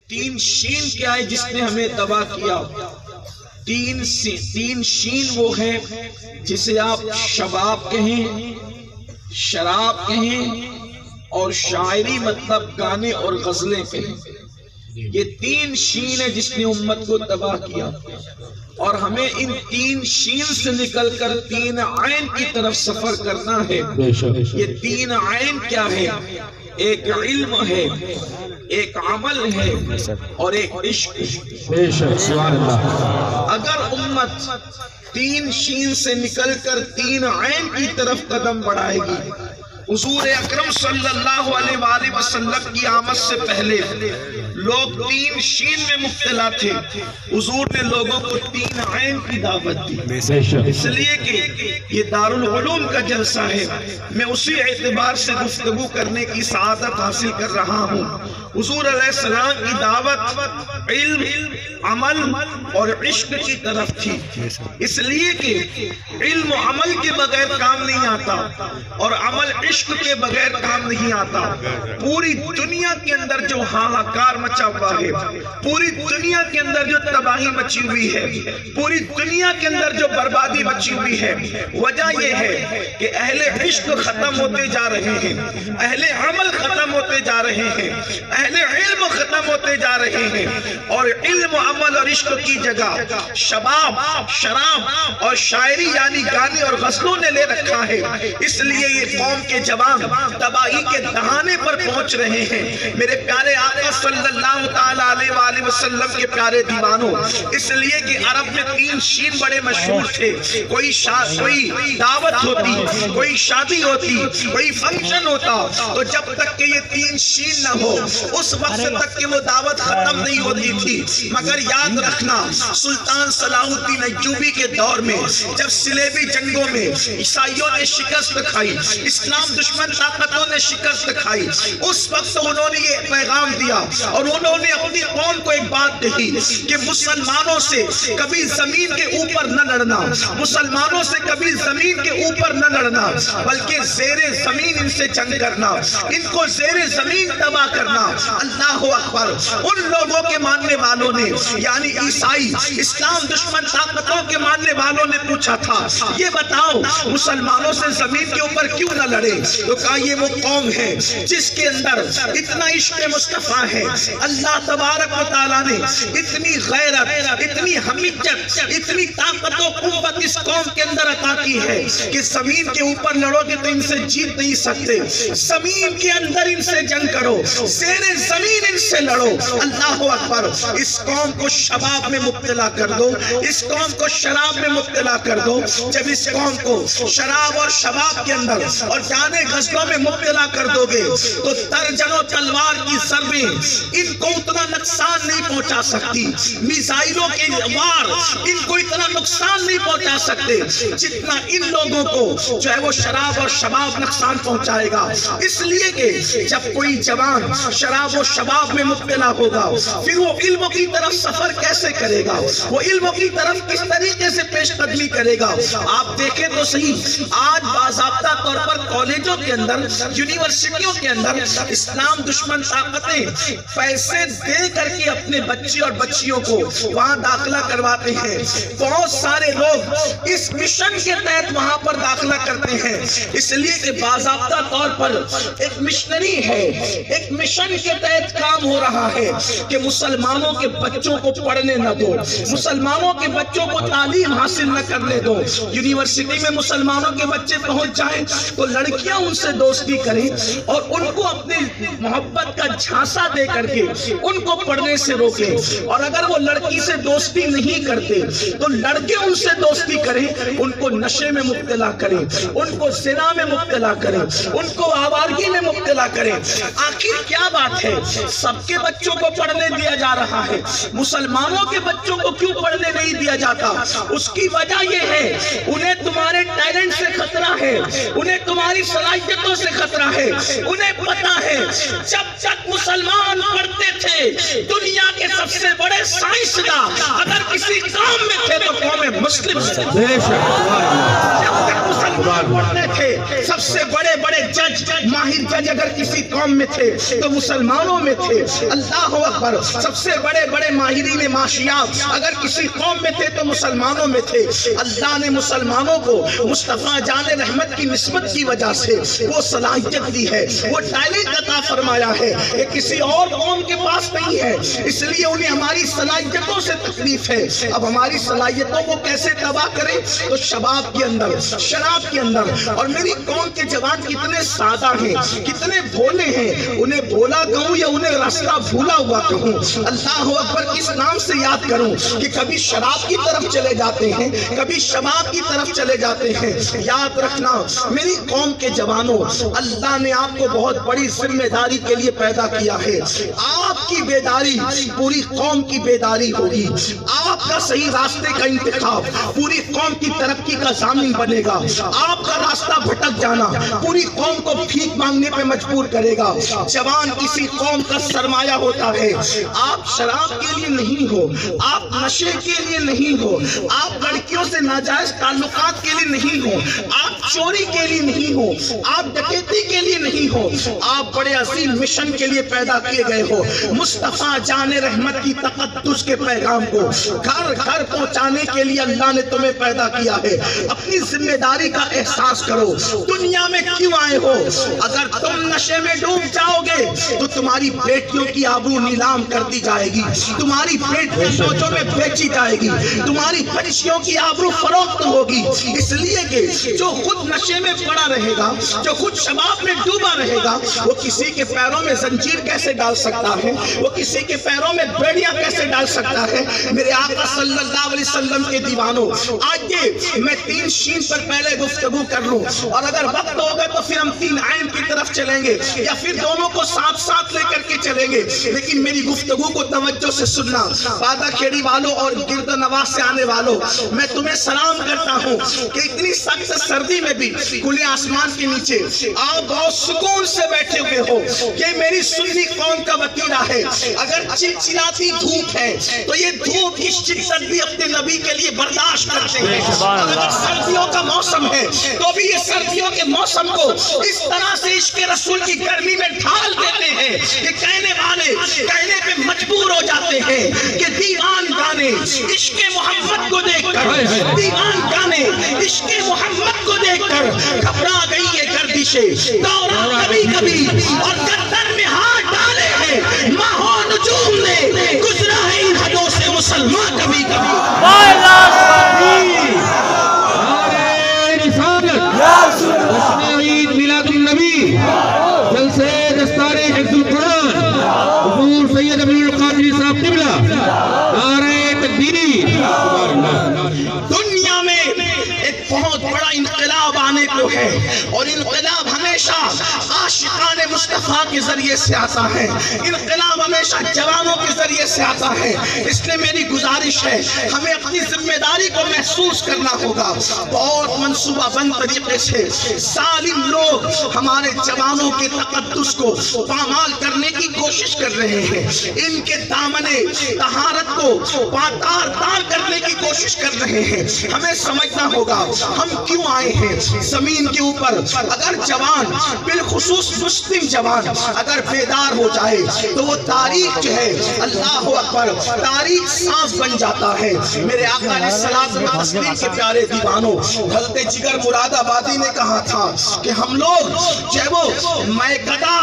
تین شین کیا ہے جس نے ہمیں تباہ کیا؟ تین شین وہ ہے جسے آپ شباب کہیں، شراب کہیں اور شاعری مطلب گانے اور غزلیں کہیں۔ یہ تین شین ہے جس نے امت کو تباہ کیا، اور ہمیں ان تین شین سے نکل کر تین عین کی طرف سفر کرنا ہے۔ یہ تین عین کیا ہے؟ ایک علم ہے، ایک عمل ہے اور ایک عشق ہے۔ اگر امت تین شین سے نکل کر تین عین کی طرف قدم بڑھائے گی، حضور اکرم صلی اللہ علیہ وآلہ وسلم کی آمد سے پہلے لوگ تین شین میں مبتلا تھے، حضور نے لوگوں کو تین عین کی دعوت دی۔ اس لیے کہ یہ دارالعلوم کا جلسہ ہے، میں اسی اعتبار سے گفتگو کرنے کی سعادت حاصل کر رہا ہوں۔ حضور علیہ السلام کی دعوت علم، عمل اور عشق کی طرف تھی، اس لیے کہ علم و عمل کے بغیر کام نہیں آتا اور عمل عشق کے بغیر کام نہیں آتا۔ پوری دنیا کے اندر جو ہاہاکار مچا ہوا ہے، پوری دنیا کے اندر جو تباہی مچی ہوئی ہے، پوری دنیا کے اندر جو بربادی مچی ہوئی ہے، وجہ یہ ہے کہ اہل عشق ختم ہوتے جا رہے ہیں، اہل عمل ختم ہوتے جا رہے ہیں، اہل علم ختم ہوتے جا رہے ہیں، اور علم عمل اور عشق کی جگہ شباب، شراب اور شاعری یعنی گانے اور غزلوں نے لے رکھا ہے۔ اس لیے یہ قوم کے جوان تباہی کے دہانے پر پہنچ رہے ہیں۔ میرے پیارے آقا صلی اللہ تعالیٰ علیہ وآلہ وسلم کے پیارے دیوانوں، اس لیے کہ عرب میں تین شین بڑے مشہور تھے۔ کوئی دعوت ہوتی، کوئی شادی ہوتی، کوئی فنکشن ہوتا، تو جب تک کہ یہ تین شین نہ ہو اس وقت تک کہ وہ دعوت ختم نہیں ہوتی تھی۔ مگر یاد رکھنا، سلطان صلاح الدین ایوبی کے دور میں جب صلیبی جنگوں میں عیسائیوں نے شکست کھائی، اسلام دشمن طاقتوں نے شکست کھائی، اس وقت انہوں نے یہ پیغام دیا اور انہوں نے اپنی قوم کو ایک بات کہی کہ مسلمانوں سے کبھی زمین کے اوپر نہ لڑنا، مسلمانوں سے کبھی زمین کے اوپر نہ لڑنا، بلکہ زیر زمین ان سے جنگ کرنا، ان کو زیر زمین تباہ کرنا۔ اللہ اکبر! ان لوگوں کے ماننے والوں نے یعنی عیسائی، اسلام دشمن طاقتوں کے ماننے والوں نے پوچھا تھا، یہ بتاؤ مسلمانوں سے زمین کے اوپر کیوں نہ لڑے؟ تو کہا یہ وہ قوم ہے جس کے اندر اتنا عشق مصطفیٰ ہے۔ اللہ تبارک و تعالیٰ نے اتنی غیرت، اتنی حمیت، اتنی طاقت و قوت اس قوم کے اندر عطا کی ہے کہ زمین کے اوپر لڑو گے تو ان سے جیت نہیں سکتے، زمین کے اندر ان سے جنگ کرو، زیر زمین ان سے لڑو۔ اللہ اکبر! اس قوم کو شباب میں مبتلا کر دو، اس قوم کو شراب میں مبتلا کر دو۔ جب اس قوم کو شراب اور شباب کے اندر اور گانے غزلوں میں مبتلا کر دو گے تو درجنوں تلوار کی ضربیں ان کو اتنا نقصان نہیں پہنچا سکتی، میزائلوں کے وار ان کو اتنا نقصان نہیں پہنچا سکتے جتنا ان لوگوں کو جو ہے وہ شراب اور شباب نقصان پہنچائے گا۔ اس لیے کہ جب کوئی جوان شراب و شباب میں مبتلا ہوگا پھر وہ علم کی طرف سفر کیسے کرے گا، وہ علم کی طرف کس طریقے سے پیش قدمی کرے گا؟ آپ دیکھیں تو صحیح، آج باضابطہ طور پر کالجوں کے اندر، یونیورسٹیوں کے اندر اسلام دشمن طاقتیں پیسے دے کر کے اپنے بچے اور بچیوں کو وہاں داخلہ کرواتے ہیں۔ بہت سارے لوگ اس مشن کے تحت وہاں پر داخلہ کرتے ہیں، اس لیے کہ باضابطہ طور پر ایک مشنری ہے، ایک مشن کے تحت کام ہو رہا ہے کہ مسلمانوں کے بچوں کو پڑھنے نہ دو، مسلمانوں کے بچوں کو تعلیم حاصل نہ کرنے دو۔ یونیورسٹی میں مسلمانوں کے بچے پہنچ جائیں تو لڑکیاں ان سے دوستی کریں اور ان کو اپنے محبت کا جھانسا دے کر کے ان کو پڑھنے سے روکیں، اور اگر وہ لڑکی سے دوستی نہیں کرتے تو لڑکے ان سے دوستی کریں، ان کو نشے میں مبتلا کریں، ان کو زنا میں مبتلا کریں، ان کو آوارگی میں مبتلا کریں۔ آخر کیا بات ہے؟ سب کے بچوں کو پڑھنے دیا جا رہا ہے، مسلمانوں کے بچوں کو کیوں پڑھنے نہیں دیا جاتا؟ اس کی وجہ یہ ہے انہیں تمہارے ٹیلنٹ سے خطرہ ہے، انہیں تمہاری صلاحیتوں سے خطرہ ہے، انہیں پتا ہے جب تک مسلمان کرتے تھے دنیا کے سب سے بڑے سائنسداں اگر کسی قوم میں تھے تو قوم مسلم پڑھتے تھے، سب سے بڑے بڑے جج ماہر جج اگر کسی قوم میں تھے تو مسلمانوں میں تھے۔ اللہ اکبر، سب سے بڑے بڑے ماہرین معاشیات اگر کسی قوم میں تھے تو مسلمانوں میں تھے۔ اللہ نے مسلمانوں کو مصطفیٰ جان رحمت کی نسبت کی وجہ سے وہ صلاحیت دی ہے، وہ ٹیلنٹ عطا فرمایا ہے کہ کسی اور قوم کے پاس نہیں ہے، اس لیے انہیں ہماری صلاحیتوں سے تکلیف ہے۔ اب ہماری صلاحیتوں کو کیسے تباہ کریں؟ تو شباب کے اندر، شراب کے اندر۔ اور میری قوم کے جوان کتنے سادہ ہیں، کتنے بھولے ہیں، انہیں بھولا کہوں یا انہیں راستہ بھولا ہوا کہوں؟ اللہ اکبر، کس نام سے یاد کروں کہ کبھی شراب کی طرف چلے جاتے ہیں، کبھی شباب کی طرف چلے جاتے ہیں۔ یاد رکھنا میری قوم کے جوانوں، اللہ نے آپ کو بہت بڑی ذمہ داری کے لیے پیدا کیا ہے۔ آپ کی بیداری پوری قوم کی بیداری ہوگی، آپ کا صحیح راستے کا انتخاب پوری قوم کی ترقی کا ضامن بنے گا۔ آپ کا راستہ بھٹک جانا پوری قوم کو بھیک مانگنے پہ مجبور کرے گا۔ جوان کسی قوم کا سرمایہ ہوتا ہے۔ آپ شراب کے لیے نہیں ہو، آپ نشے کے لیے نہیں ہو، آپ لڑکیوں سے ناجائز تعلقات کے لیے نہیں ہو، آپ چوری کے لیے نہیں ہو، آپ ڈکیتی کے لیے نہیں ہو، آپ بڑے عظیم مشن کے لیے پیدا کیے گئے ہو۔ مصطفیٰ جان رحمت کی تقدس کے پیغام کو گھر گھر پہنچانے کے لیے اللہ نے تمہیں پیدا کیا ہے۔ اپنی ذمہ داری کا احساس کرو۔ دنیا میں کیوں آئے ہو؟ اگر تم نشے میں ڈوب جاؤ گے تو تمہاری بیٹیوں کی آبرو نیلام کر دی جائے گی، تمہاری بیٹیاں فوجوں میں بیچی جائے گی، تمہاری بچیوں کی آبرو فروخت ہوگی۔ اس لیے کہ جو خود نشے میں پڑا رہے گا، جو خود شباب میں ڈوبا رہے گا، وہ کسی کے پیروں میں زنجیر کیسے ڈال سکتا ہے، وہ کسی کے پیروں میں بیڑیاں کیسے ڈال سکتا ہے؟ میرے آقا صلی اللہ علیہ وسلم کے دیوانوں، آئیے میں 3 شین پر پہلے گفتگو کر لوں، اور اگر وقت ہوگا تو پھر ہم 3 عین کی طرف چلیں گے، یا پھر دونوں کو ساتھ ساتھ لے کر کے چلیں گے۔ لیکن میری گفتگو کو توجہ سے سننا۔ بادہ کھیڑی والوں اور گرد نواز سے آنے والوں، میں تمہیں سلام کرتا ہوں کہ اتنی سخت سردی میں بھی کھلے آسمان کے نیچے آپ بہت سکون سے بیٹھے ہوئے ہو کہ میری سنی قوم کا وطیرہ ہے۔ اگر چلچلاتی دھوپ ہے تو یہ دھوپ کی شدت بھی اپنے نبی کے لیے برداشت کرتے ہیں۔ اگر سردیوں کا موسم ہے تو بھی یہ سردیوں کے موسم کو اس طرح سے عشق رسول کی گرمی میں ڈھال دیتے ہیں کہ کہنے والے کہنے پہ مجبور ہو جاتے ہیں کہ دیوان گانے عشق محمد کو دیکھ کر، دیوان گانے عشق محمد کو دیکھ کر گھبرا گئی ہے گردشیں دوران کبھی کبھی، اور گردن میں ہاتھ ڈالے ہیں ماہو نجوم نے، گزرا ہے ان حدوں سے مسلمان کبھی کبھی۔ عید میلاد النبی، جلسے دستار حفظ القرآن، حضور سید ابن القادری صاحب قبلہ، نعرہ تکبیر۔ دنیا میں ایک بہت بڑا انقلاب آنے کو ہے، اور انقلاب ہمیشہ عاشقان مصطفیٰ کے ذریعے سے آتا ہے، انقلاب ہمیشہ جوانوں کے ذریعے سے آتا ہے۔ اس لیے میری گزارش ہے ہمیں اپنی ذمہ داری کو محسوس کرنا ہوگا۔ بہت منصوبہ بند طریقے سے ظالم لوگ ہمارے جوانوں کے تقدس کو پامال کرنے کی کوشش کر رہے ہیں، ان کے دامنے طہارت کو پاتار تار کرنے کی کوشش کر رہے ہیں۔ ہمیں سمجھنا ہوگا ہم کیوں آئے ہیں زمین کے اوپر۔ اگر جوان، بالخصوص مسلم جوان اگر بیدار ہو جائے تو وہ تاریخ جو ہے، اللہ اکبر، تاریخ صاف بن جاتا ہے۔ میرے آقا علیہ السلام کے پیارے دیوانوں، حضرت جگر مراد آبادی نے کہا تھا کہ ہم لوگ جو ہے وہ میکدہ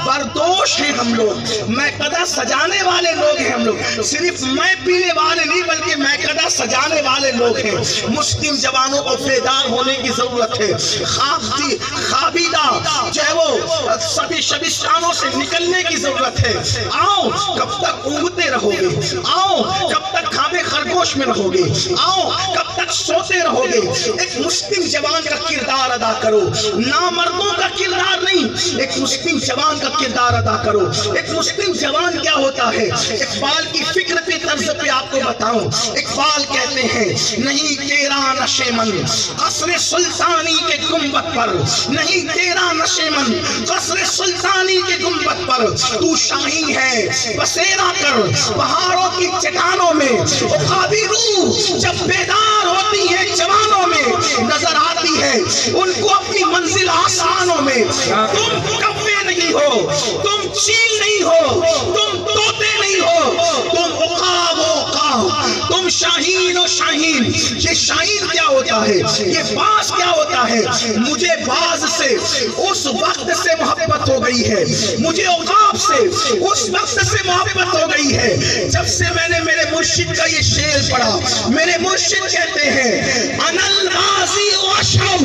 بردوش ہیں، ہم لوگ میکدہ سجانے والے لوگ ہیں، ہم لوگ صرف میں پینے والے نہیں بلکہ میکدہ سجانے والے لوگ ہیں۔ مسلم جوانوں کو بیدار ہونے کی ضرورت ہے، خوابیدہ جو ہے وہ سبھی شبستانوں سے نکلنے کی ضرورت ہے۔ آؤ، کب تک اونگتے رہو گے؟ آؤ، کب تک کھابے خرگوش میں رہو گے؟ آؤ، کب تک سوتے رہو گے؟ ایک مسلم جوان کا کردار ادا کرو، نامردوں کا کردار نہیں، ایک مسلم جوان کا کردار ادا کرو۔ ایک مسلم جوان کیا ہوتا ہے؟ اقبال کی فکر پہ طرز پہ آپ کو بتاؤں، اقبال کہتے ہیں نہیں تیرا نشے من قصر سلطانی کے گنبد پر، نہیں تیرا نشیمن قصر سلطانی کے گنبد پر، تو شاہین ہے بسیرا کر پہاڑوں کی چٹانوں میں، عقابی روح جب بیدار ہوتی ہے جوانوں میں، نظر آتی ہے ان کو اپنی منزل آسمانوں میں۔ تم کوے نہیں ہو، تم چیل نہیں ہو، تم طوطے نہیں ہو، تم عقاب و عقاب، تم شاہین و شاہین۔ یہ شاہین کیا ہوتا ہے، یہ باز کیا ہوتا ہے؟ مجھے باز سے اس وقت سے محبت ہو گئی ہے، مجھے عقاب سے اس وقت سے محبت ہو گئی ہے جب سے میں نے میرے مرشد کا یہ شعر پڑھا۔ میرے مرشد کہتے ہیں انا الغازی واشہد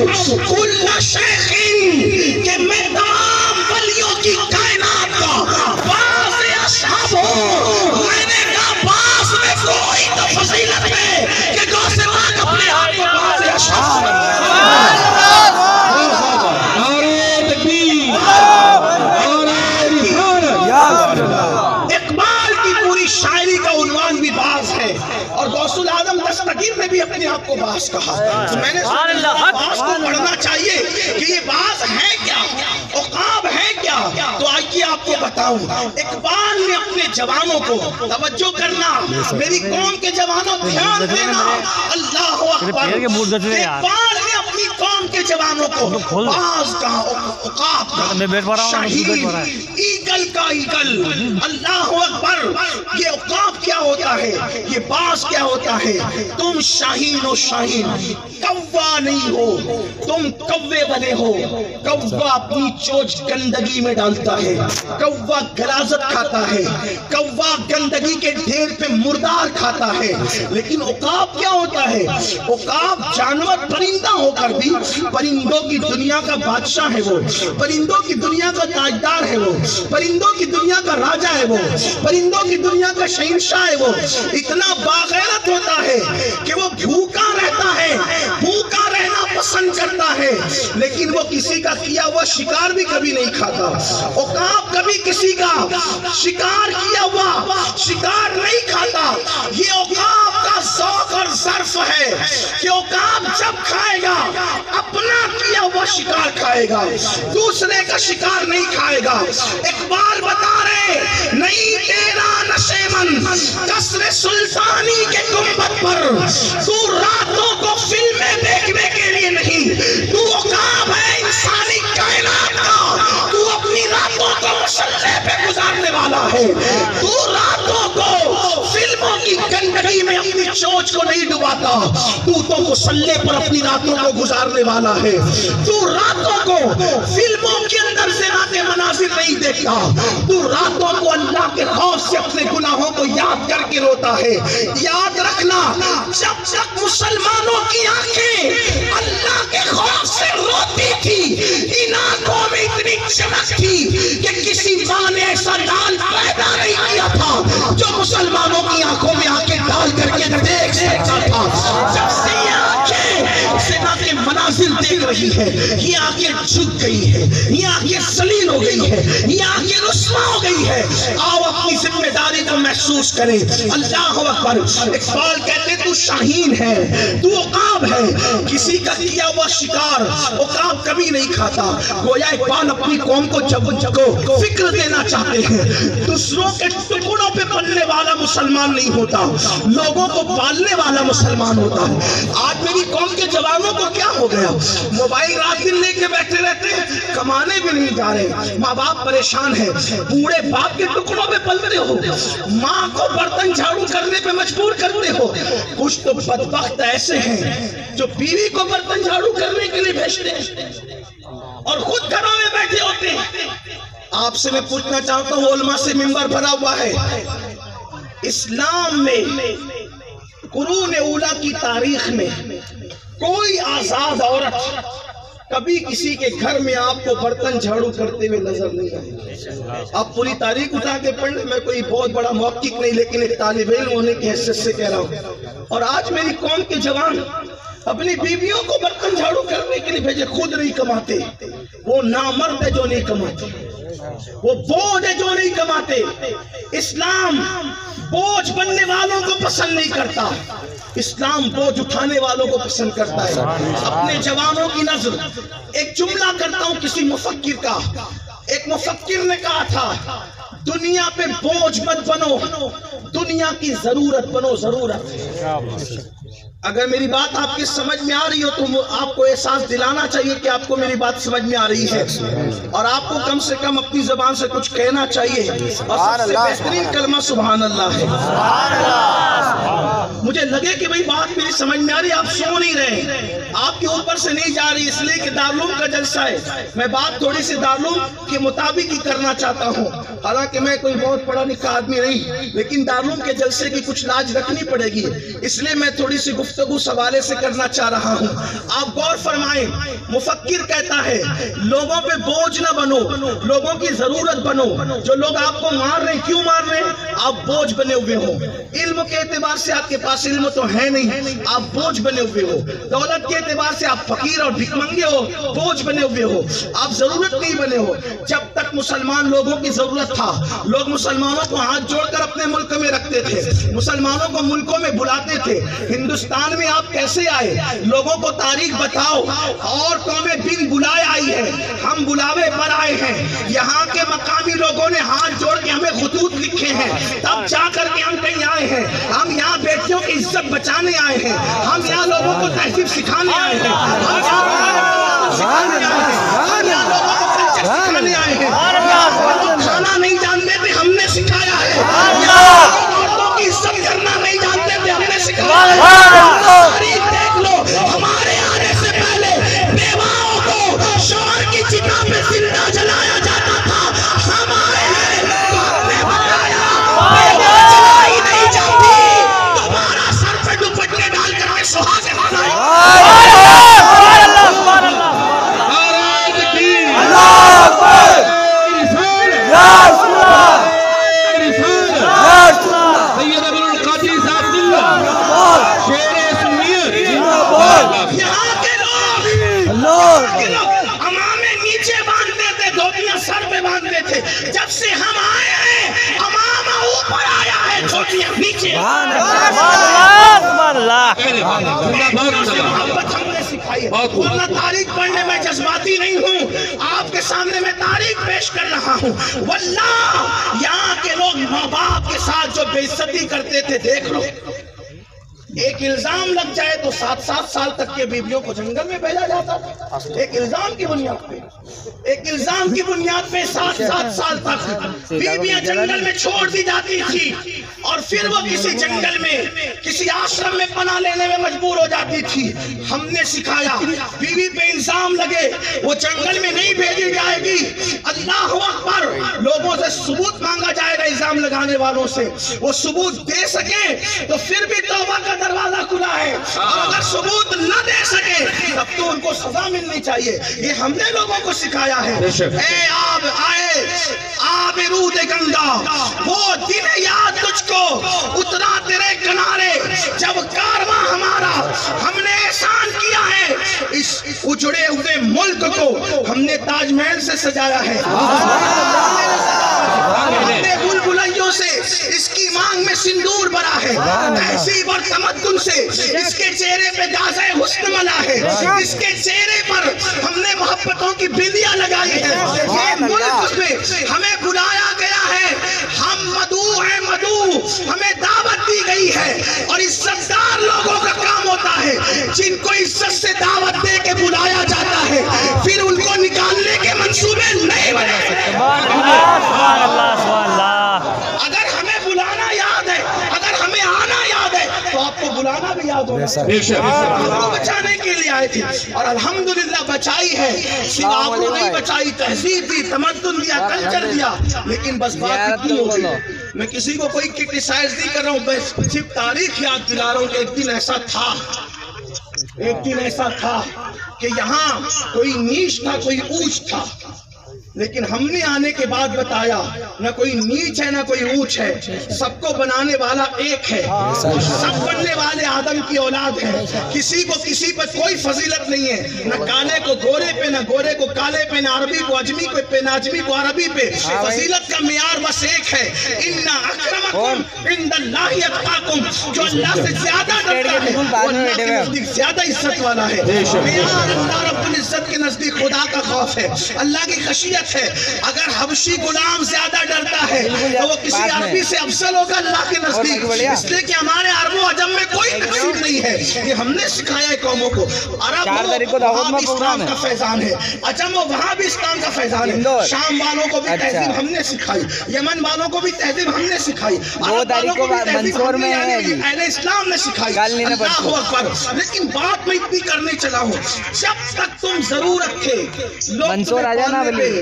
کل شیخ، کہ میں تمام ولیوں کی کائنات کا باز اشہب ہوں۔ میں نے کہا باز میں کوئی تو فضیلت ہے کہ غوث پاک اپنے آپ کو باز اشہب ہے۔ اقبال کی پوری شاعری کا عنوان بھی باز ہے، اور غوث العظم دستگیر نے بھی اپنے آپ کو باز کہا۔ تو میں نے سوچا باز کو پڑھنا چاہیے کہ یہ باز ہے کیا، عقاب ہے کیا؟ تو آئیے آپ کو بتاؤں۔ اقبال نے اپنے جوانوں کو، توجہ کرنا میری قوم کے جوانوں، دھیان دینا، اللہ اکبر، اقبال نے اپنی قوم کے جوانوں کو باز کہا، عقاب کہا، شاہین، ایگل کا ایگل، اللہ اکبر۔ یہ عقاب کیا ہوتا ہے، یہ باز کیا ہوتا ہے؟ تم شاہین و شاہین، کوا نہیں ہو، تم کوے بنے ہو۔ کوا اپنی چوچ گندگی میں ڈالتا ہے، کوا غلاظت کھاتا ہے، کوا گندگی کے ڈھیر پہ مردار کھاتا ہے، لیکن عقاب کیا ہوتا ہے؟ عقاب جانور پرندہ ہو کر بھی پرندوں کی دنیا کا بادشاہ ہے، وہ پرندوں کی دنیا کا تاجدار ہے، وہ پرندوں کی دنیا کا راجہ ہے، وہ پرندوں کی دنیا کا شہنشاہ ہے۔ وہ اتنا باغیرت ہوتا ہے کہ وہ بھوکا رہتا ہے، بھوکا رہنا پسند کرتا ہے، لیکن وہ کسی کا کیا ہوا شکار بھی کبھی نہیں کھاتا۔ عقاب کبھی کسی کا شکار کیا ہوا شکار نہیں کھاتا۔ یہ عقاب کا ذوق اور ظرف ہے کہ عقاب جب کھائے گا اپنا کیا ہوا شکار کھائے گا، دوسرے کا شکار نہیں کھائے گا۔ اقبال بتا رہے نہیں تیرا نشیمن قصر سلطانی کے گنبد پر، تو راتوں کو فلمیں دیکھنے کے لیے نہیں، تو عقاب ہے انسانی کائنات کا، تو اپنی راتوں کو مسلح پہ گزارنے والا ہے، تو راتوں کو فلموں کی گندگی میں اپنی چوچ کو نہیں ڈباتا، تو مسلح پر اپنی راتوں کو گزارنے والا ہے، تو راتوں کو فلموں کے اندر زنا کے مناظر نہیں دیکھتا، تو راتوں کو اللہ کے خوف سے اپنے گناہوں کو یاد کر کے روتا ہے۔ یاد رکھنا جب تک مسلمانوں کی آنکھیں اللہ کے خوف سے روتی تھی، ان آنکھوں میں اتنی چمک تھی کہ کسی ماں نے ایسا لال پیدا نہیں کیا تھا جو مسلمانوں کی آنکھوں میں آنکھیں ڈال کر کے دیکھ سکتا تھا۔ جب سے یہ آنکھیں زنا کے مناظر دیکھ رہی ہے، یہ آنکھیں جھک گئی ہے، یہ آنکھیں ذلیل ہو گئی ہے، یہ آنکھیں رسوا ہو گئی ہے۔ آؤ اپنی ذمہ داری کو محسوس کریں۔ اللہ اکبر۔ اقبال کہتے تو شاہین ہے، تو عقاب ہے، کسی کا کیا ہوا شکار عقاب کبھی نہیں کھاتا۔ گویا اقبال اپنی قوم کو جب کو فکر دینا چاہتے ہیں، دوسروں کے ٹکڑوں پہ پلنے والا مسلمان نہیں ہوتا، لوگوں کو پالنے والا مسلمان ہوتا ہے۔ آج میری قوم کے جوانوں کو کیا ہو گیا؟ موبائل رات دن لے کے بیٹھے رہتے ہیں، کمانے بھی نہیں جا رہے، ماں باپ پریشان ہے، بوڑھے باپ کے ٹکڑوں پہ پلتے ہو، ماں کو برتن جھاڑو کرنے پہ مجبور کرتے ہو۔ کچھ تو بدبخت ایسے ہیں جو بیوی کو برتن جھاڑو کرنے کے لیے بھیجتے ہیں اور خود گھروں میں بیٹھے ہوتے ہیں۔ آپ سے میں پوچھنا چاہتا ہوں، علماء سے منبر بھرا ہوا ہے، اسلام میں قرون اولیٰ کی تاریخ میں کوئی آزاد عورت کبھی کسی کے گھر میں آپ کو برتن جھاڑو کرتے ہوئے نظر نہیں آئی۔ آپ پوری تاریخ اٹھا کے پڑھ لیں، میں کوئی بہت بڑا محقق نہیں لیکن ایک طالب علم ہونے کی حیثیت سے کہہ رہا ہوں۔ اور آج میری قوم کے جوان اپنی بیویوں کو برتن جھاڑو کرنے کے لیے بھیجے، خود نہیں کماتے، وہ نامرد ہے جو نہیں کماتے، وہ بوجھ ہے جو نہیں کماتے۔ اسلام بوجھ بننے والوں کو پسند نہیں کرتا، اسلام بوجھ اٹھانے والوں کو پسند کرتا ہے. اپنے جوانوں کی نظر ایک جملہ کرتا ہوں کسی مفکر کا. ایک مفکر نے کہا تھا دنیا پہ بوجھ مت بنو, دنیا کی ضرورت بنو, ضرورت. اگر میری بات آپ کی سمجھ میں آ رہی ہو تو آپ کو احساس دلانا چاہیے کہ آپ کو میری بات سمجھ میں آ رہی ہے, اور آپ کو کم سے کم اپنی زبان سے کچھ کہنا چاہیے, اور سب سے بہترین کلمہ سبحان اللہ ہے. مجھے لگے کہ بھئی بات میری سمجھ میں آ رہی ہے, آپ سو نہیں رہے, آپ کے اوپر سے نہیں جا رہی, اس لیے کہ دارالعلوم کا جلسہ ہے. میں بات تھوڑی سی دارالعلوم کے مطابق ہی کرنا چاہتا ہوں, حالانکہ میں کوئی بہت پڑھا لکھا آدمی نہیں, لیکن دارالعلوم کے جلسے کی کچھ لاج رکھنی پڑے گی, اس لیے میں تھوڑی سی گفتگو سوالے سے کرنا چاہ رہا ہوں. آپ غور فرمائیں, مفکر کہتا ہے لوگوں پہ بوجھ نہ بنو, لوگوں کی ضرورت بنو. جو لوگ آپ کو مار رہے ہیں, کیوں مار رہے ہیں؟ آپ بوجھ بنے ہوئے ہو. علم کے اعتبار سے آپ کے پاس علم تو ہے نہیں, آپ بوجھ بنے ہوئے ہو. دولت کے اعتبار سے آپ فقیر اور بھک منگے ہو, بوجھ بنے ہوئے ہو, آپ ضرورت نہیں بنے ہو. جب تک مسلمان لوگوں کی ضرورت تھا, لوگ مسلمانوں کو ہاتھ جوڑ کر اپنے ملک میں رکھتے تھے, مسلمانوں کو ملکوں میں بلاتے تھے. ہندوستان میں آپ کیسے آئے؟ لوگوں کو تاریخ بتاؤ. اور قومیں بن بلائے آئی ہے, ہم بلاوے پر آئے ہیں. یہاں کے مقامی لوگوں نے ہاتھ جوڑ کے ہمیں خطوط لکھے ہیں, تب جا کر کے ہم کہیں آئے ہیں. ہم یہاں بیٹیوں کی عزت بچانے آئے ہیں, ہم یہاں لوگوں کو تہذیب سکھانے آئے ہیں, ہم یہاں لوگوں کو کلچر سکھانے آئے ہیں. کھانا نہیں جانتے تھے, ہم نے سکھایا ہے. عورتوں کی عزت کرنا نہیں جانتے تھے, ہم نے سکھایا ہے. دیکھ لو, ہمارے آنے سے پہلے بیواؤں کو شوہر کی چتا پہ زندہ جلایا جاتا تھا. ہم آئے ہیں تو ہم نے بتایا بیوہ جلائی نہیں جاتی, تمہارا سر پہ دوپٹے ڈال کر کے سہاگ منائے. یہاں کے لوگ امامے نیچے باندھتے تھے, دھوتیاں سر پہ باندھتے تھے. جب سے ہم آئے ہیں امامہ اوپر آیا ہے, دھوتیاں نیچے. محبت ہم نے سکھائی ہے. ورنہ تاریخ پڑھنے میں جذباتی نہیں ہوں, آپ کے سامنے میں تاریخ پیش کر رہا ہوں. واللہ یہاں کے لوگ ماں باپ کے ساتھ جو بے عزتی کرتے تھے, دیکھ لو, ایک الزام لگ جائے تو 7-7 سال تک کے بیویوں کو جنگل میں بھیجا جاتا تھا. ایک الزام کی بنیاد پہ, ایک الزام کی بنیاد پہ 7-7 سال تک بیویاں جنگل میں چھوڑ دی جاتی تھی, اور پھر وہ کسی جنگل میں, کسی آشرم میں پناہ لینے میں مجبور ہو جاتی تھی. ہم نے سکھایا بیوی پہ الزام لگے وہ جنگل میں نہیں بھیجی جائے گی. اللہ اکبر, لوگوں سے ثبوت مانگا جائے گا الزام لگانے والوں سے, وہ ثبوت دے سکیں تو پھر بھی توبہ کا دروازہ کھلا ہے, اور اگر ثبوت نہ دے سکے تب تو ان کو سزا ملنی چاہیے. یہ ہم نے لوگوں کو سکھایا ہے. اے آب آئے آب رود گنگا, وہ دن یاد تجھ کو اترا تیرے کنارے, جب کارواں ہمارا ہم نے احسان کیا ہے, اس اجڑے ہوئے ملک کو ہم نے تاج محل سے سجایا ہے. اپنے بلبلیوں سے اس کی مانگ میں سندور بھرا ہے, تہذیب اور تمدن سے اس کے چہرے پہ گازے حسن ملا ہے, اس کے چہرے پر ہم نے محبتوں کی بندیاں لگائی ہے. یہ ملک میں ہمیں بلایا گیا ہے, ہم مدعو ہیں, مدعو ہمیں دعوت دی گئی ہے, اور عزت دار لوگوں کا کام ہوتا ہے جن کو عزت سے دعوت دے کے بلایا جاتا ہے, پھر ان کو نکالنے کے منصوبے نہیں بنے. اگر ہمیں بلانا یاد ہے, اگر ہمیں آنا یاد ہے, تو آپ کو بلانا بھی یاد ہوگا. آپ کو بچانے کے لیے آئے تھے, اور الحمدللہ بچائی ہے. صرف آپ کو نہیں بچائی, تہذیب دی, تمدن دیا, کلچر دیا. لیکن بس بات اتنی ہوگی, میں کسی کو کوئی کرٹیسائز نہیں کر رہا ہوں, بس صرف تاریخ یاد دلا رہا ہوں کہ ایک دن ایسا تھا, ایک دن ایسا تھا کہ یہاں کوئی نیچ تھا, کوئی اونچ تھا. لیکن ہم نے آنے کے بعد بتایا نہ کوئی نیچ ہے نہ کوئی اونچ ہے، سب کو بنانے والا ایک ہے، سب بننے والے آدم کی اولاد ہیں، کسی کو کسی پر کوئی فضیلت نہیں ہے، نہ کالے کو گورے پہ، نہ گورے کو کالے پہ، نہ عربی کو اجمی پہ، نہ اجمی کو عربی پہ، فضیلت کا معیار بس ایک ہے، ان اکرمکم عند اللہ اتقاکم، جو اللہ سے زیادہ ڈرتا ہے وہ اللہ کے نزدیک زیادہ عزت والا ہے، معیار اللہ رب العزت کے نزدیک خدا کا خوف ہے، اللہ کی خشیت ہے۔ اگر حبشی غلام زیادہ ڈرتا ہے تو وہ کسی عربی سے افضل ہوگا اللہ کے نزدیک، اس لیے کہ ہمارے عرب و عجم میں کوئی تقسیم نہیں ہے، یہ ہم نے سکھایا ہے قوموں کو، عرب ہو وہاں بھی اسلام کا فیضان ہے، عجم ہو وہاں بھی اسلام کا فیضان ہے، شام والوں کو بھی تہذیب ہم نے سکھائی، یمن والوں کو بھی تہذیب ہم نے سکھائی، عرب والوں کو بھی تہذیب ہم نے اہل اسلام نے سکھائی، اللہ اکبر۔ لیکن بات میں اتنی کرنے چلا ہوں، جب تک تم ضرورت تھے لوگ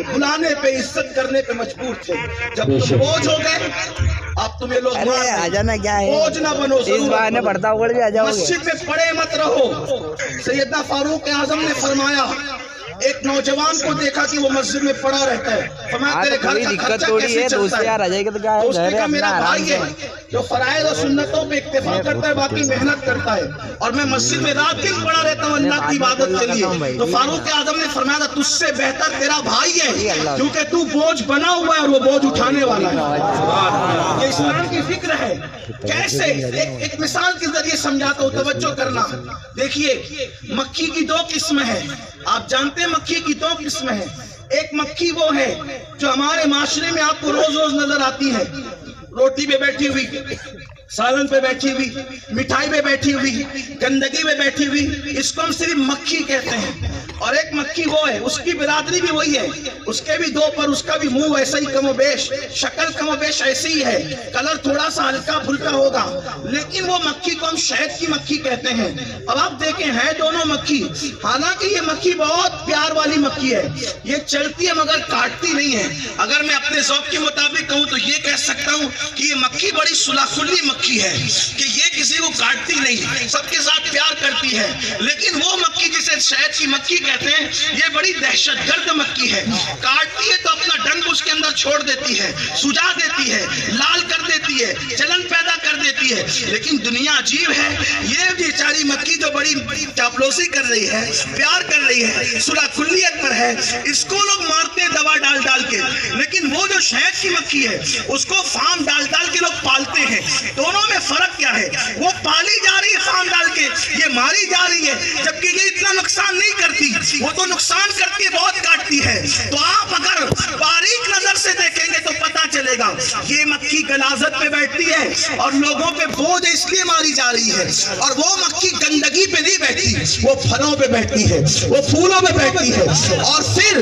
بلانے پہ عزت کرنے پہ مجبور تھے، جب تم بوجھ ہو گئے اب تمہیں لوگ بوجھ نہ بنو، مسجد میں پڑے مت رہو۔ سیدنا فاروق اعظم نے فرمایا ایک نوجوان کو دیکھا کہ وہ مسجد میں پڑا رہتا ہے، فرمایا تیرے گھر کا خرچہ کیسے چلتا ہے؟ تو اس نے کہا میرا بھائی ہے جو فرائض و سنتوں پہ اکتفا کرتا ہے، باقی محنت کرتا ہے، اور میں مسجد میں رات دن پڑا رہتا ہوں اللہ کی عبادت کے لیے۔ تو فاروق اعظم نے فرمایا تھا تجھ سے بہتر تیرا بھائی ہے، کیونکہ تو بوجھ بنا ہوا ہے اور وہ بوجھ اٹھانے والا ہے۔ یہ اسلام کی فکر ہے۔ کیسے؟ ایک مثال کے ذریعے سمجھاتا ہوں، توجہ کرنا۔ دیکھیے مکھی کی دو قسمیں ہیں، آپ جانتے ہیں مکھی کی دو قسمیں ہیں۔ ایک مکھی وہ ہے جو ہمارے معاشرے میں آپ کو روز روز نظر آتی ہے، روٹی پہ بیٹھی ہوئی، سالن پہ بیٹھی ہوئی، مٹھائی پہ بیٹھی ہوئی، گندگی پہ بیٹھی ہوئی، اس کو ہم صرف مکھی کہتے ہیں۔ اور ایک مکھی وہ ہے، اس کی برادری بھی وہی ہے، اس کے بھی دو پر، اس کا بھی منہ ویسا ہی کم و بیش، شکل کم و بیش ایسی ہی ہے، کلر تھوڑا سا ہلکا پھلکا ہوگا، لیکن وہ مکھی کو ہم شہد کی مکھی کہتے ہیں۔ اب آپ دیکھیں ہیں دونوں مکھی، حالانکہ یہ مکھی بہت پیار والی مکھی ہے، یہ چلتی ہے مگر کاٹتی نہیں ہے۔ اگر میں اپنے ذوق کے مطابق کہوں تو یہ کہہ سکتا ہوں کہ یہ مکھی بڑی سلاخلی مکھی ہے کہ یہ کسی کو کاٹتی نہیں، سب کے ساتھ پیار کرتی ہے۔ لیکن وہ مکھی جسے شہد کی مکھی کہتے ہیں، یہ بڑی دہشت گرد مکھی ہے، کاٹتی ہے تو اپنا ڈنک اس کے اندر چھوڑ دیتی ہے، سجا دیتی ہے، لال کر دیتی ہے، جلن پیدا کر دیتی ہے۔ لیکن دنیا عجیب ہے، یہ بیچاری مکھی جو بڑی چاپلوسی کر رہی ہے، پیار کر رہی ہے، سلاخلیت پر ہے، اس کو لوگ مارتے ہیں دوا ڈال ڈال کے، لیکن وہ جو شہد کی مکھی ہے اس کو فارم ڈال ڈال کے لوگ پالتے ہیں۔ دونوں میں فرق کیا ہے؟ وہ پالی جا رہی ہے فارم ڈال کے، یہ ماری جا رہی ہے، جبکہ یہ اتنا نقصان نہیں کرتی، وہ تو نقصان کرتی ہے، بہت کاٹتی ہے۔ تو آپ اگر باریک نظر سے دیکھیں گے تو پتا چلے گا یہ مکھی غلاظت پہ بیٹھتی ہے اور لوگوں پہ بوجھ اس لیے ماری جا رہی ہے، اور وہ مکھی گندگی پہ نہیں بیٹھتی، وہ پھلوں پہ بیٹھتی ہے، وہ پھولوں پہ بیٹھتی ہے، اور پھر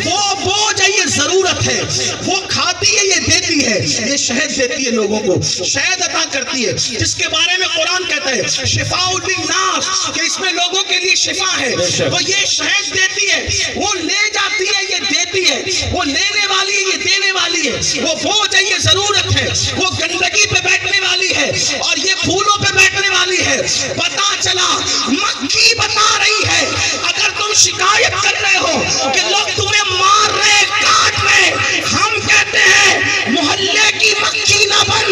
وہ بوجھ ہے، یہ ضرورت ہے، وہ کھاتی ہے، یہ دیتی ہے، یہ شہد دیتی ہے لوگوں کو، شہد عطا کرتی ہے، جس کے بارے میں قرآن کہتا ہے شفاء للناس، کہ اس میں لوگوں کے لیے شفا ہے۔ تو یہ شہد دیتی ہے، وہ لے جاتی ہے، یہ دیتی ہے، وہ لینے والی ہے، یہ دینے والی ہے، وہ بوجھ ہے، یہ ضرورت ہے، وہ گندگی پہ بیٹھنے والی ہے اور یہ پھولوں پہ بیٹھنے والی ہے۔ پتا چلا مکھی بتا رہی ہے، اگر تم شکایت کر رہے ہو کہ لوگ تمہیں مار رہے، کاٹ رہے، ہم کہتے ہیں محلے کی مکھی نہ بن،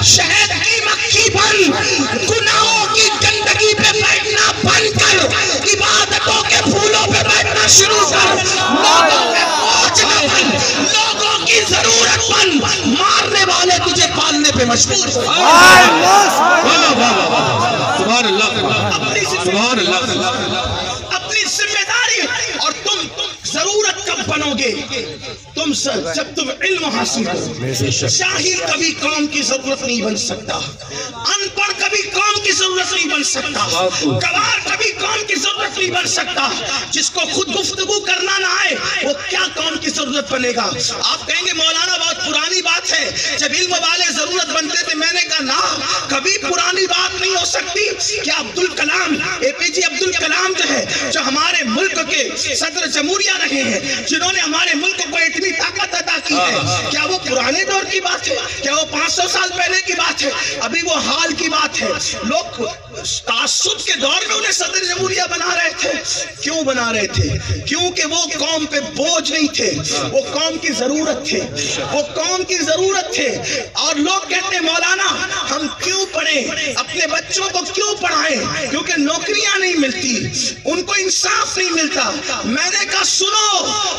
شہد کی مکھی بن، گناہوں کی گندگی پہ بیٹھنا بند کر، عبادتوں کے پھولوں پہ بیٹھنا شروع کر، لوگوں پہ بوجھ نہ بن، لوگوں کی ضرورت بن، مارنے والے تجھے پالنے پہ مجبور ہو۔ سبحان اللہ، اپنی ذمہ داری، اور تم ضرورت کب بنو گے؟ جب تم علم حاصل کرو۔ جاہل کبھی قوم کی ضرورت نہیں بن سکتا، ان پڑھ کبھی قوم کی ضرورت نہیں بن سکتا، گوار کبھی قوم کی ضرورت نہیں بن سکتا۔ جس کو خود گفتگو کرنا نہ آئے وہ کیا قوم کی ضرورت بنے گا؟ آپ کہیں گے مولانا بہت پرانی بات ہے، جب علم والے ضرورت بنتے تھے۔ میں نے کہا نہ، کبھی پرانی بات نہیں ہو سکتی۔ کیا عبدالکلام، اے پی جے عبد عبدالکلام جو ہے، جو ہمارے ملک کے صدر جمہوریہ رہے ہیں، جنہوں نے ہمارے ملک کو اتنی طاقت عطا کی ہے، کیا وہ پرانے دور کی بات ہے؟ کیا وہ 500 سال پہلے کی بات ہے؟ ابھی وہ حال کی بات ہے۔ لوگ تعصب کے دور میں انہیں صدر جمہوریہ بنا رہے تھے۔ کیوں بنا رہے تھے؟ کیونکہ وہ قوم پہ بوجھ نہیں تھے، وہ قوم کی ضرورت تھے، وہ قوم کی ضرورت تھے۔ اور لوگ کہتے ہیں مولانا ہم کیوں پڑھیں، اپنے بچوں کو کیوں پڑھائیں؟ کیونکہ نوکریاں نہیں ملتی، ان کو انصاف نہیں ملتا۔ میں نے کہا سنو،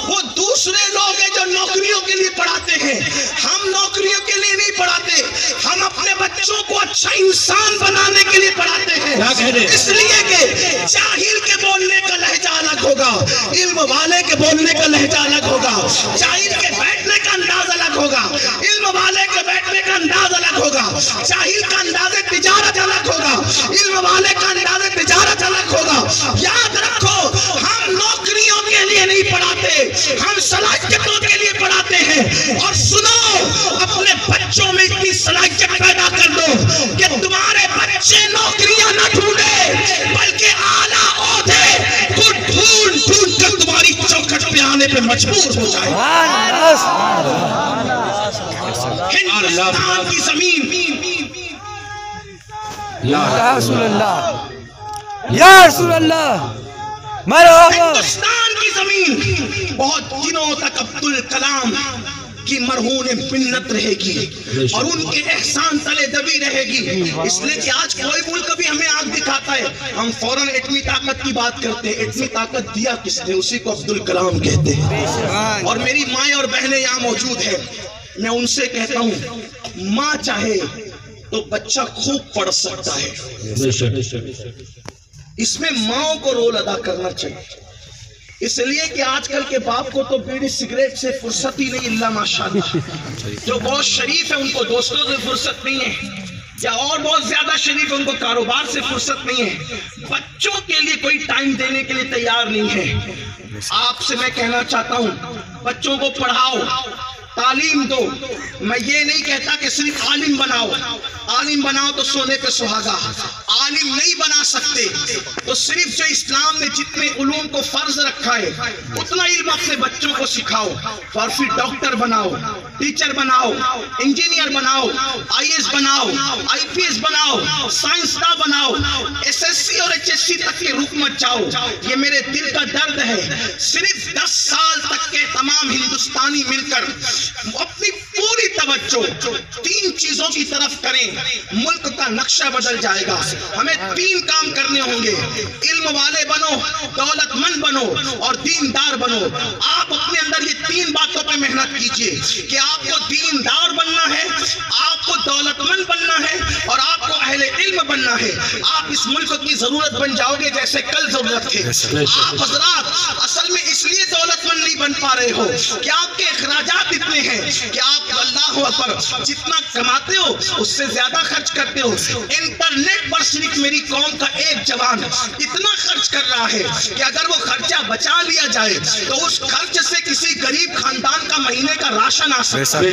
وہ دوسرے لوگ ہیں جو نوکریوں کے لیے پڑھاتے ہیں، ہم نوکریوں کے لیے نہیں پڑھاتے، ہم اپنے بچوں کو اچھا انسان بنانے کے لیے پڑھاتے ہیں۔ اس لیے کہ جاہل کے بولنے کا لہجہ الگ ہوگا، علم والے کے بولنے کا لہجہ الگ ہوگا، جاہل کے بیٹھنے کا انداز الگ ہوگا، علم والے کے بیٹھنے کا انداز الگ ہوگا، جاہل کا انداز تجارت الگ ہوگا، علم والے کا انداز تجارت الگ ہوگا۔ یاد رکھو ہم نوکریوں کے لیے نہیں پڑھاتے، ہم صلاحیتوں کے لیے پڑھاتے ہیں۔ اور سنو، اپنے بچوں میں اتنی صلاحیت پیدا کر دو کہ تمہارے بچے نوکریاں نہ ڈھونڈے بلکہ اعلیٰ عہدے کو ڈھونڈ ڈھونڈ کر تمہاری چوکھٹ پہ آنے پہ مجبور ہو جائے۔ ہندوستان کی زمین، یا رسول اللہ، یا رسول اللہ، ہندوستان کی زمین بہت دنوں تک عبدالکلام کی مرہون منت رہے گی اور ان کے احسان تلے دبی رہے گی۔ اس لیے کہ آج کوئی ملک بھی ہمیں آنکھ دکھاتا ہے، ہم فوراً ایٹمی طاقت کی بات کرتے ہیں۔ ایٹمی طاقت دیا کس نے؟ اسی کو عبدالکلام کہتے ہیں۔ اور میری مائیں اور بہنیں یہاں موجود ہیں، میں ان سے کہتا ہوں ماں چاہے تو بچہ خوب پڑھ سکتا ہے، اس میں ماں کو رول ادا کرنا چاہیے۔ اس لیے کہ آج کل کے باپ کو تو بیڑی سگریٹ سے فرصت ہی نہیں، اللہ ماشاءاللہ۔ جو بہت شریف ہے ان کو دوستوں سے فرصت نہیں ہے، یا اور بہت زیادہ شریف ہے ان کو کاروبار سے فرصت نہیں ہے، بچوں کے لیے کوئی ٹائم دینے کے لیے تیار نہیں ہے۔ آپ سے میں کہنا چاہتا ہوں بچوں کو پڑھاؤ، تعلیم دو۔ میں یہ نہیں کہتا کہ صرف عالم بناؤ، عالم بناؤ تو سونے پہ سہاگا، عالم نہیں بنا سکتے تو صرف جو اسلام نے جتنے علوم کو فرض رکھا ہے اتنا علم اپنے بچوں کو سکھاؤ، اور پھر ڈاکٹر بناؤ، ٹیچر بناؤ، انجینئر بناؤ، آئی ایس بناؤ، آئی پی ایس بناؤ، سائنسداں بناؤ، ایس ایس سی اور ایچ ایس سی تک کے رخ مت جاؤ۔ یہ میرے دل کا درد ہے۔ صرف 10 سال تک کے تمام ہندوستانی مل کر اپنی پوری توجہ 3 چیزوں کی طرف کریں، ملک کا نقشہ بدل جائے گا۔ ہمیں 3 کام کرنے ہوں گے، علم والے بنو، دولت مند بنو اور دیندار بنو۔ آپ اپنے اندر یہ 3 باتوں پہ محنت کیجئے کہ آپ کو دیندار بننا ہے، آپ کو دولت مند بننا ہے اور آپ کو اہل علم بننا ہے۔ آپ اس ملک کی ضرورت بن جاؤ گے جیسے کل ضرورت تھے۔ آپ حضرات اصل میں اس لیے دولت مند نہیں بن پا رہے ہو کہ آپ کے اخراجات اتنے ہیں کہ آپ اللہ اکبر جتنا کماتے ہو اس سے زیادہ خرچ کرتے ہو۔ انٹرنیٹ پر صرف میری قوم کا ایک جوان اتنا خرچ کر رہا ہے کہ اگر وہ خرچہ بچا لیا جائے تو اس خرچ سے کسی غریب خاندان کا مہینے کا راشن آ سکتا ہے۔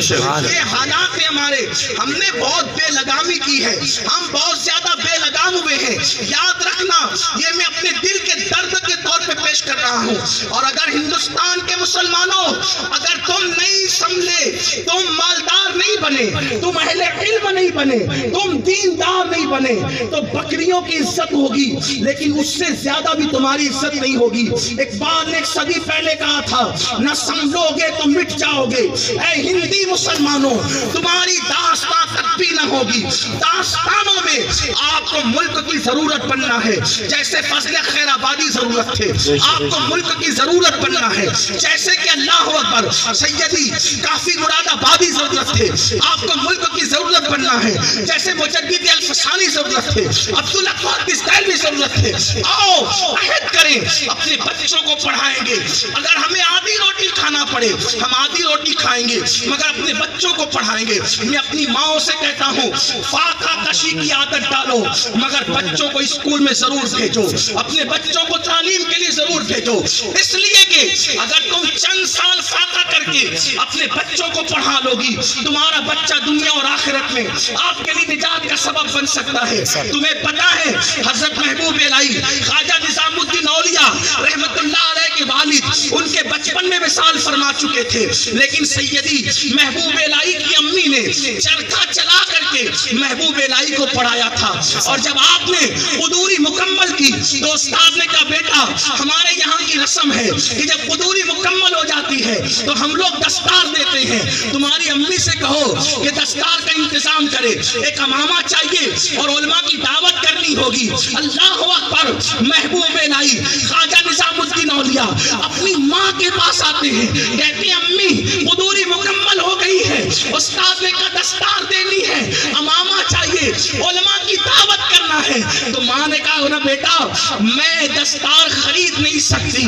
یہ حالات ہیں ہمارے، ہم نے بہت بے لگامی کی ہے، ہم بہت زیادہ بے لگام ہوئے ہیں۔ یاد رکھنا یہ میں اپنے دل کے درد کے طور پہ پیش کر رہا ہوں۔ اور اگر ہندوستان کے مسلمانوں اگر تم نہیں سمجھے، تم مالدار نہیں بنے، تم اہل علم نہیں بنے، تم دیندار نہیں بنے تو بکریوں کی عزت ہوگی لیکن اس سے زیادہ بھی تمہاری عزت نہیں ہوگی۔ اقبال نے 1 صدی پہلے کہا تھا نہ سمجھو گے تو مٹ جاؤ گے۔ اے ہندی مسلمانوں تمہاری داستان تک بھی نہ ہوگی۔ داستانوں میں آپ کو ملک کی ضرورت بننا ہے جیسے فضل خیر آبادی ضرورت تھے، آپ کو ملک کی ضرورت بننا ہے جیسے کہ اللہ اکبر سیدی کافی مراد آبادی ضرورت تھے، آپ کو ملک کی ضرورت بننا ہے جیسے مجدد الفسانی ضرورت تھے، عبدالقادر دستگیر ضرورت تھے۔ آؤ عہد کریں، اپنے بچوں کو پڑھائیں گے، اگر ہمیں آدھی روٹی کھانا پڑے ہم آدھی روٹی کھائیں گے مگر اپنے بچوں کو پڑھائیں گے۔ میں اپنی ماں سے کہتا ہوں فاقہ کشی کی عادت ڈالو مگر بچوں کو اسکول میں ضرور بھیجو، اپنے بچوں کو تعلیم کے لیے ضرور بھیجو، اس لیے کہ اگر تم چند سال فاقہ کر کے اپنے بچوں کو پڑھا لو گی تمہارا بچہ دنیا اور آخرت میں آپ کے لیے نجات کا سبب بن سکتا ہے۔ تمہیں پتا ہے حضرت محبوب الہی خواجہ نظام نولیا رحمت اللہ علیہ کے والد ان کے بچپن میں وصال فرما چکے تھے، لیکن سیدی محبوب الہی کی امی نے چرخہ چلا کر کے محبوب الہی کو پڑھایا تھا، اور جب آپ نے قدوری مکمل کی تو استاد نے کہا بیٹا ہمارے یہاں کی رسم ہے کہ جب قدوری مکمل ہو جاتی ہے تو ہم لوگ دستار دیتے ہیں، تمہاری امی سے کہو کہ دستار کا انتظام کرے، ایک امامہ چاہیے اور علماء کی دعوت کرنی ہوگی۔ اللہ اکبر، محبوب الہی خواجہ نظام الدین اولیاء اپنی ماں کے پاس آتے ہیں، کہتے ہیں امی قدوری مکمل ہو گئی ہے، استاد نے کہا دستار دینی ہے، امامہ چاہیے، علماء کی دعوت کرنا ہے، تو ماں نے کہا نا بیٹا میں دستار خرید نہیں سکتی،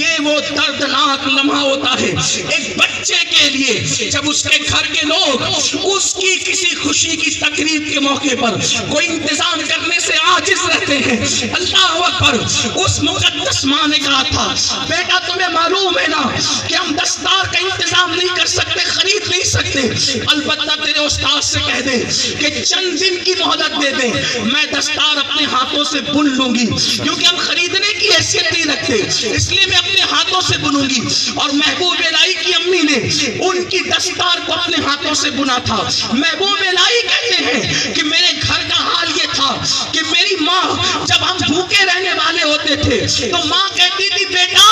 یہ وہ دردناک لمحہ ہوتا ہے ایک بچے کے لیے جب اس کے گھر کے لوگ اس کی کسی خوشی کی تقریب کے موقع پر کوئی انتظام کرنے سے عاجز رہتے ہیں۔ اللہ اکبر، اس مقدس ماں نے کہا تھا بیٹا تمہیں معلوم ہے نا کہ ہم دستار کا انتظام نہیں کر سکتے، خرید نہیں سکتے، البتہ تیرے استاد سے کہہ دے کہ چند دن کی مہلت دے دے، میں دستار اپنے ہاتھوں سے بن لوں گی، کیونکہ ہم خریدنے کی حیثیت نہیں رکھتے اس لیے میں اپنے ہاتھوں سے بنوں گی۔ اور محبوب الہی کی امی نے ان کی دستار کو اپنے ہاتھوں سے بنا تھا۔ محبوب الہی کہتے ہیں کہ میرے گھر کا حال یہ تھا کہ میری ماں جب ہم بھوکے رہنے والے ہوتے تھے تو ماں کہتی تھی بیٹا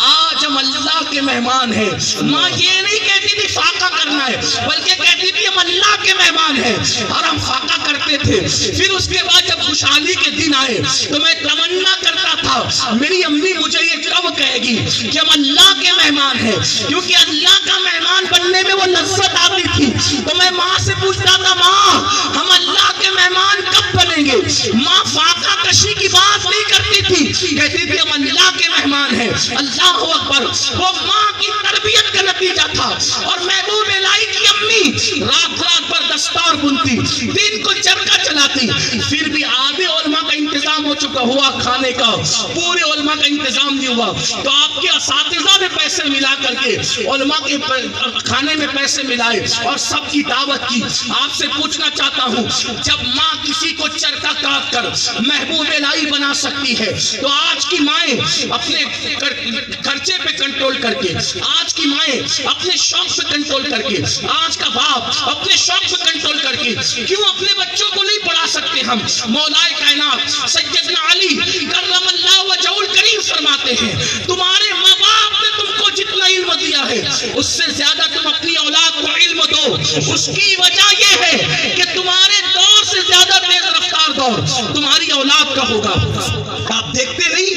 آج ہم اللہ کے مہمان ہیں، ماں یہ نہیں کہتی تھی فاقہ کرنا ہے بلکہ کہتی تھی ہم اللہ کے مہمان ہیں، اور ہم فاقہ کرتے تھے۔ پھر اس کے بعد جب خوشحالی کے دن آئے تو میں تمنا کرتا تھا میری امی مجھے یہ کب کہے گی کہ ہم اللہ کے مہمان ہیں، کیونکہ اللہ کا مہمان بننے میں وہ لذت آتی تھی۔ تو میں ماں سے پوچھتا تھا ماں ہم اللہ کے مہمان کب بنیں گے؟ ماں فاقہ کشی کی بات نہیں کرتی تھی، کہتی تھی ہم اللہ کے مہمان ہیں۔ اللہ اکبر، وہ ماں کی تربیت کا نتیجہ تھا۔ اور محبوب الہی کی امی رات رات پر دستار بنتی، دن کو چرخہ چلاتی، پھر بھی آدھے علماء کا انتظام ہو چکا ہوا کھانے کا، پورے علماء کا انتظام نہیں ہوا، تو آپ کے اساتذہ نے پیسے ملا کر کے علماء کے کھانے میں پیسے ملائے اور سب کی دعوت کی۔ آپ سے پوچھنا چاہتا ہوں جب ماں کسی کو چرخہ کاٹ کر محبوب الہی بنا سکتی ہے تو آج کی مائیں اپنے خرچے پہ کنٹرول کر کے، آج کی مائیں اپنے شوق پہ کنٹرول کر کے، آج کا باپ اپنے شوق پہ کنٹرول کر کے کیوں اپنے بچوں کو نہیں پڑھا سکتے؟ ہم مولا کائنات سیدنا علی کرم اللہ وجہہ الکریم فرماتے ہیں تمہارے ماں باپ نے تم کو جتنا علم دیا ہے اس سے زیادہ تم اپنی اولاد کو علم دو۔ اس کی وجہ یہ ہے کہ تمہارے دور سے زیادہ تیز رفتار دور تمہاری اولاد کا ہوگا۔ آپ دیکھتے